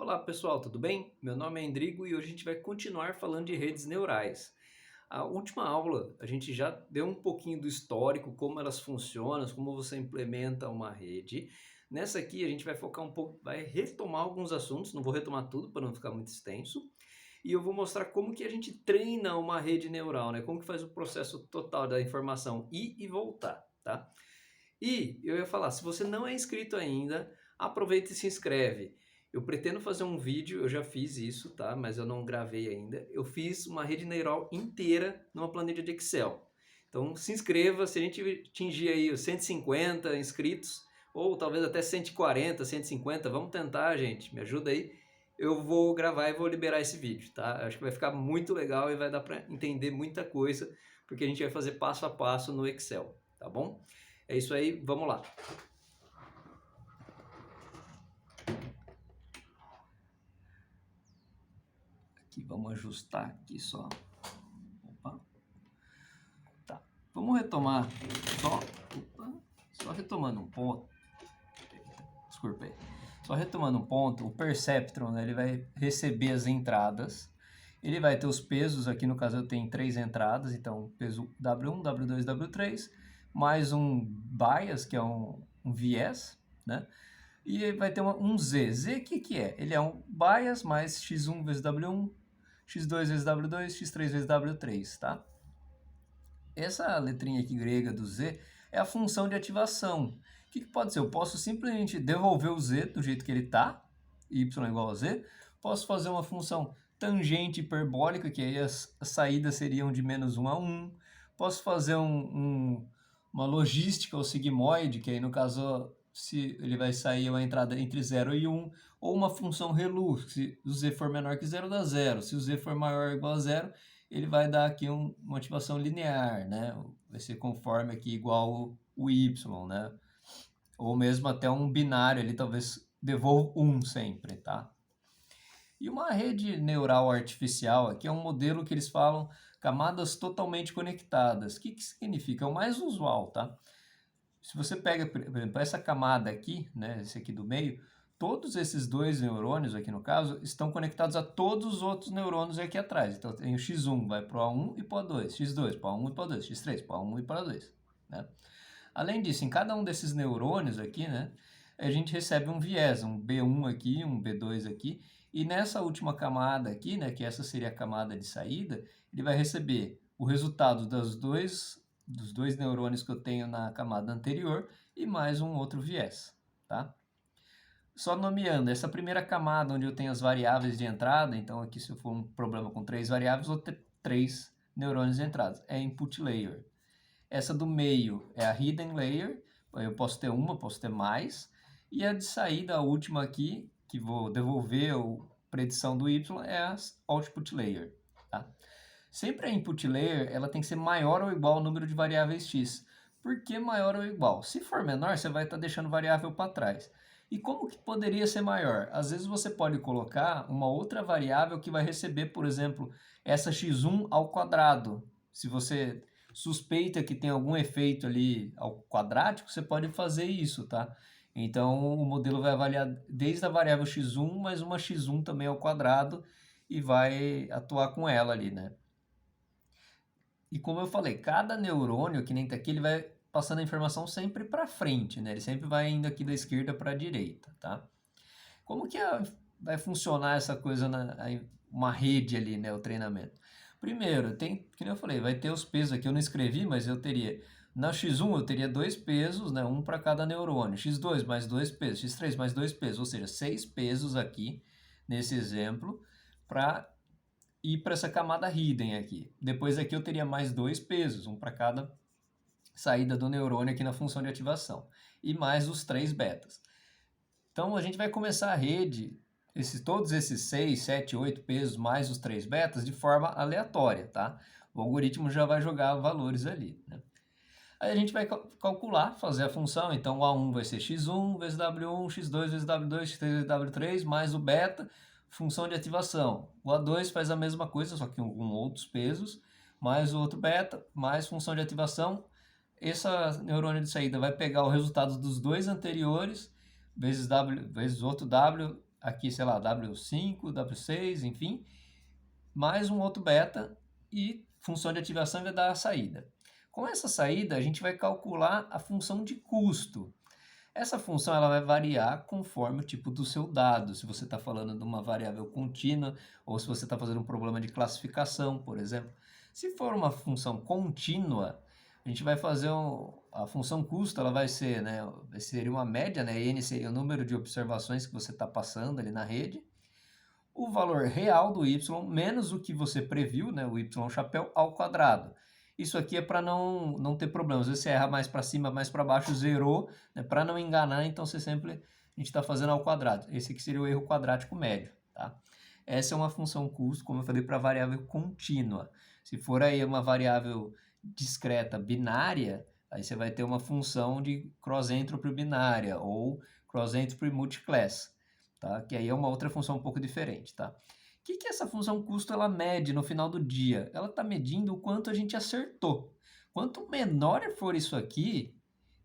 Olá pessoal, tudo bem? Meu nome é Endrigo e hoje a gente vai continuar falando de redes neurais. A última aula a gente já deu um pouquinho do histórico, como elas funcionam, como você implementa uma rede. Nessa aqui a gente vai focar um pouco, vai retomar alguns assuntos, não vou retomar tudo para não ficar muito extenso. E eu vou mostrar como que a gente treina uma rede neural, né? Como que faz o processo total da informação ir e voltar, tá? E eu ia falar, se você não é inscrito ainda, aproveita e se inscreve. Eu pretendo fazer um vídeo, eu já fiz isso, tá? Mas eu não gravei ainda. Eu fiz uma rede neural inteira numa planilha de Excel. Então se inscreva, se a gente atingir aí os 150 inscritos, ou talvez até 140, 150, vamos tentar, gente, me ajuda aí. Eu vou gravar e vou liberar esse vídeo, tá? Acho que vai ficar muito legal e vai dar para entender muita coisa, porque a gente vai fazer passo a passo no Excel, tá bom? É isso aí, vamos lá. Aqui, vamos ajustar aqui só. Opa. Tá. Vamos retomar só retomando um ponto. Desculpa aí. Só retomando um ponto, o Perceptron, né, ele vai receber as entradas. Ele vai ter os pesos, aqui no caso eu tenho 3 entradas, então peso W1, W2, W3, mais um bias, que é um viés, né? E vai ter um Z. Z o que é? Ele é um bias mais x1 vezes W1, x2 vezes W2, x3 vezes W3, tá? Essa letrinha aqui grega do Z é a função de ativação. O que pode ser? Eu posso simplesmente devolver o Z do jeito que ele está, y igual a Z. Posso fazer uma função tangente hiperbólica, que aí as saídas seriam de menos 1 a 1. Posso fazer uma logística, ou sigmoide, que aí no caso se ele vai sair uma entrada entre 0 e 1, ou uma função ReLU, se o Z for menor que 0 dá 0, se o Z for maior ou igual a 0, ele vai dar aqui uma ativação linear, né? Vai ser conforme aqui igual o y, né? Ou mesmo até um binário, ele talvez devolva 1 sempre, tá? E uma rede neural artificial aqui é um modelo que eles falam camadas totalmente conectadas. O que significa? É o mais usual, tá? Se você pega, por exemplo, essa camada aqui, né, esse aqui do meio, todos esses dois neurônios aqui no caso estão conectados a todos os outros neurônios aqui atrás. Então tem o x1 vai para o A1 e para o A2, x2 para o A1 e para o A2, x3 para o A1 e para o A2, né? Além disso, em cada um desses neurônios aqui, né, a gente recebe um viés, um B1 aqui, um B2 aqui, e nessa última camada aqui, né, que essa seria a camada de saída, ele vai receber o resultado dos dois neurônios que eu tenho na camada anterior e mais um outro viés, tá? Só nomeando, essa primeira camada onde eu tenho as variáveis de entrada, então aqui se eu for um problema com 3 variáveis, vou ter 3 neurônios de entrada, é input layer. Essa do meio é a hidden layer, eu posso ter uma, posso ter mais, e a de saída, a última aqui, que vou devolver a predição do y, é a output layer, tá? Sempre a input layer ela tem que ser maior ou igual ao número de variáveis x. Por que maior ou igual? Se for menor, você vai estar deixando variável para trás. E como que poderia ser maior? Às vezes você pode colocar uma outra variável que vai receber, por exemplo, essa x1 ao quadrado. Se você suspeita que tem algum efeito ali ao quadrático, você pode fazer isso, tá? Então o modelo vai avaliar desde a variável x1 mais uma x1 também ao quadrado e vai atuar com ela ali, né? E como eu falei, cada neurônio, que nem tá aqui, ele vai passando a informação sempre para frente, né? Ele sempre vai indo aqui da esquerda para a direita, tá? Como que vai funcionar essa coisa uma rede ali, né, o treinamento? Primeiro, tem, que nem eu falei, vai ter os pesos aqui, eu não escrevi, mas eu teria, na x1 eu teria 2 pesos, né, um para cada neurônio, x2 mais 2 pesos, x3 mais 2 pesos, ou seja, 6 pesos aqui, nesse exemplo, para ir para essa camada hidden aqui. Depois aqui eu teria mais 2 pesos, um para cada saída do neurônio aqui na função de ativação, e mais os 3 betas. Então a gente vai começar a rede, todos esses 6, 7, 8 pesos mais os 3 betas de forma aleatória, tá? O algoritmo já vai jogar valores ali, né? Aí a gente vai calcular, fazer a função, então o A1 vai ser x1 vezes W1, x2 vezes W2, x3 vezes W3, mais o beta, função de ativação. O A2 faz a mesma coisa, só que com outros pesos, mais o outro beta, mais função de ativação. Essa neurônio de saída vai pegar o resultado dos dois anteriores, vezes W, vezes outro W, aqui, sei lá, W5, W6, enfim, mais um outro beta e função de ativação vai dar a saída. Com essa saída, a gente vai calcular a função de custo. Essa função ela vai variar conforme o tipo do seu dado. Se você está falando de uma variável contínua ou se você está fazendo um problema de classificação, por exemplo. Se for uma função contínua, a gente vai fazer a função custo, ela vai ser, né, seria uma média, né, n seria o número de observações que você está passando ali na rede, o valor real do y menos o que você previu, né, o y chapéu ao quadrado. Isso aqui é para não ter problemas. Às vezes você erra mais para cima, mais para baixo, zerou, né, para não enganar, então você sempre, a gente está fazendo ao quadrado. Esse aqui seria o erro quadrático médio, tá? Essa é uma função custo, como eu falei, para variável contínua. Se for aí uma variável discreta binária, aí você vai ter uma função de cross-entropy binária ou cross-entropy multiclass, tá? Que aí é uma outra função um pouco diferente, tá? O que essa função custo ela mede no final do dia? Ela está medindo o quanto a gente acertou. Quanto menor for isso aqui,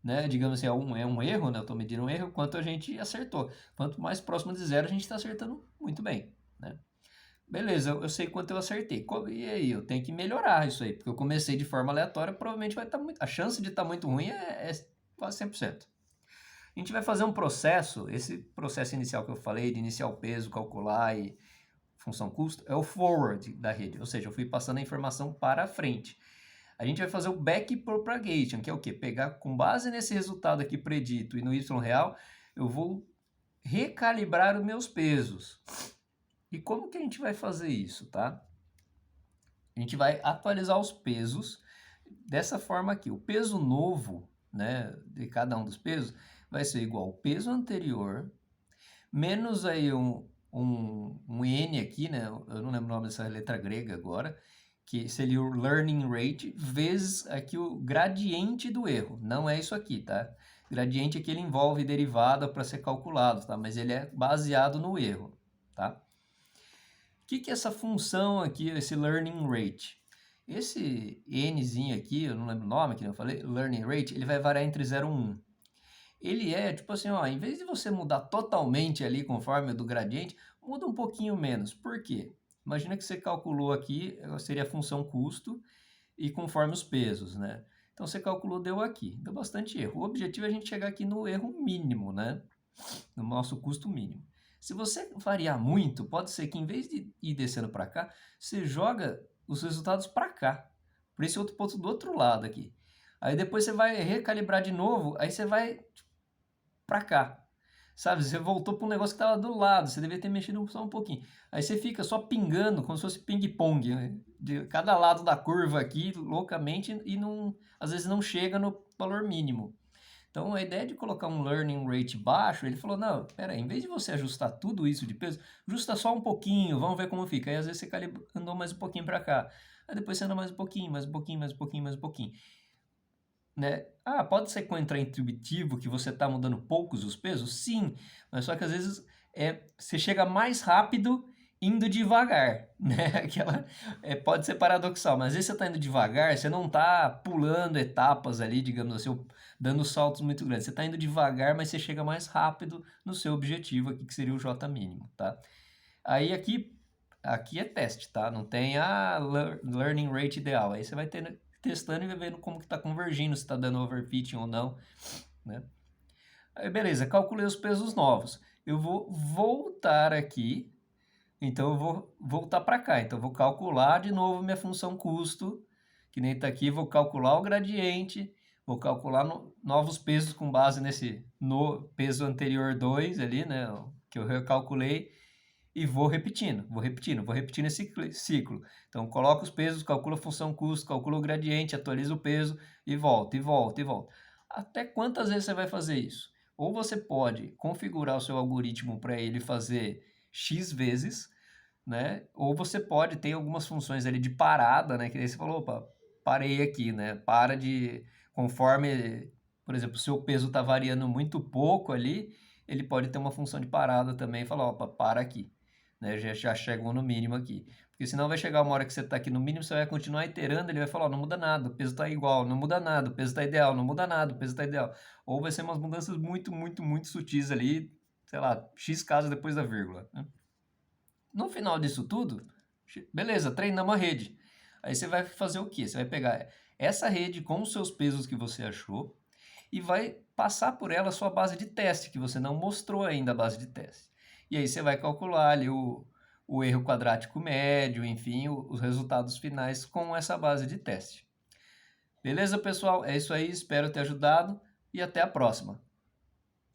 né, digamos assim, é um erro, né, eu estou medindo um erro, quanto a gente acertou. Quanto mais próximo de zero, a gente está acertando muito bem, né? Beleza, eu sei quanto eu acertei. E aí, eu tenho que melhorar isso aí, porque eu comecei de forma aleatória, provavelmente vai estar muito... A chance de estar muito ruim é quase 100%. A gente vai fazer um processo, esse processo inicial que eu falei, de iniciar o peso, calcular e função custo, é o forward da rede, ou seja, eu fui passando a informação para frente. A gente vai fazer o backpropagation, que é o quê? Pegar, com base nesse resultado aqui predito e no y real, eu vou recalibrar os meus pesos. E como que a gente vai fazer isso, tá? A gente vai atualizar os pesos dessa forma aqui. O peso novo, né, de cada um dos pesos, vai ser igual ao peso anterior, menos aí um N aqui, né? Eu não lembro o nome dessa letra grega agora, que seria o learning rate, vezes aqui o gradiente do erro. Não é isso aqui, tá? Gradiente aqui ele envolve derivada para ser calculado, tá? Mas ele é baseado no erro, tá? O que é essa função aqui, esse learning rate? Esse nzinho aqui, eu não lembro o nome que eu falei, learning rate, ele vai variar entre 0 e 1. Ele é tipo assim, ó, em vez de você mudar totalmente ali conforme o do gradiente, muda um pouquinho menos. Por quê? Imagina que você calculou aqui, seria a função custo e conforme os pesos, né? Então você calculou, deu aqui, deu bastante erro. O objetivo é a gente chegar aqui no erro mínimo, né? No nosso custo mínimo. Se você variar muito, pode ser que em vez de ir descendo para cá, você joga os resultados para cá, por esse outro ponto do outro lado aqui. Aí depois você vai recalibrar de novo, aí você vai para cá. Sabe, você voltou para um negócio que estava do lado, você deveria ter mexido só um pouquinho. Aí você fica só pingando, como se fosse ping-pong, né? De cada lado da curva aqui, loucamente, e não, às vezes não chega no valor mínimo. Então, a ideia de colocar um learning rate baixo, ele falou, não, peraí, em vez de você ajustar tudo isso de peso, ajusta só um pouquinho, vamos ver como fica. Aí, às vezes, você andou mais um pouquinho para cá. Aí, depois você anda mais um pouquinho, mais um pouquinho, mais um pouquinho, mais um pouquinho. Né? Ah, pode ser contraintuitivo que você está mudando poucos os pesos? Sim, mas só que às vezes você chega mais rápido indo devagar, né? Pode ser paradoxal, mas às vezes você está indo devagar, você não está pulando etapas ali, digamos assim, ou dando saltos muito grandes. Você está indo devagar, mas você chega mais rápido no seu objetivo aqui, que seria o J mínimo, tá? Aí aqui é teste, tá? Não tem a learning rate ideal. Aí você vai testando e vendo como que está convergindo, se está dando overfitting ou não, né? Aí beleza, calculei os pesos novos. Eu vou voltar aqui, então eu vou voltar para cá. Então eu vou calcular de novo minha função custo, que nem está aqui, vou calcular o gradiente, vou calcular novos pesos com base nesse no peso anterior 2 ali, né, que eu recalculei, e vou repetindo esse ciclo. Então, coloca os pesos, calcula a função custo, calcula o gradiente, atualiza o peso e volta, e volta, e volta. Até quantas vezes você vai fazer isso? Ou você pode configurar o seu algoritmo para ele fazer X vezes, né? Ou você pode ter algumas funções ali de parada, né? Que daí você falou, opa, parei aqui, né? Para de... Conforme, por exemplo, o seu peso está variando muito pouco ali, ele pode ter uma função de parada também e falar, opa, para aqui. Né? Já chegou no mínimo aqui. Porque senão vai chegar uma hora que você está aqui no mínimo, você vai continuar iterando, ele vai falar, não muda nada, o peso está igual, não muda nada, o peso está ideal, não muda nada, o peso está ideal. Ou vai ser umas mudanças muito, muito, muito sutis ali, sei lá, X casas depois da vírgula, né? No final disso tudo, beleza, treinamos a rede. Aí você vai fazer o quê? Você vai pegar essa rede com os seus pesos que você achou e vai passar por ela a sua base de teste, que você não mostrou ainda a base de teste. E aí você vai calcular ali o erro quadrático médio, enfim, os resultados finais com essa base de teste. Beleza, pessoal? É isso aí, espero ter ajudado e até a próxima.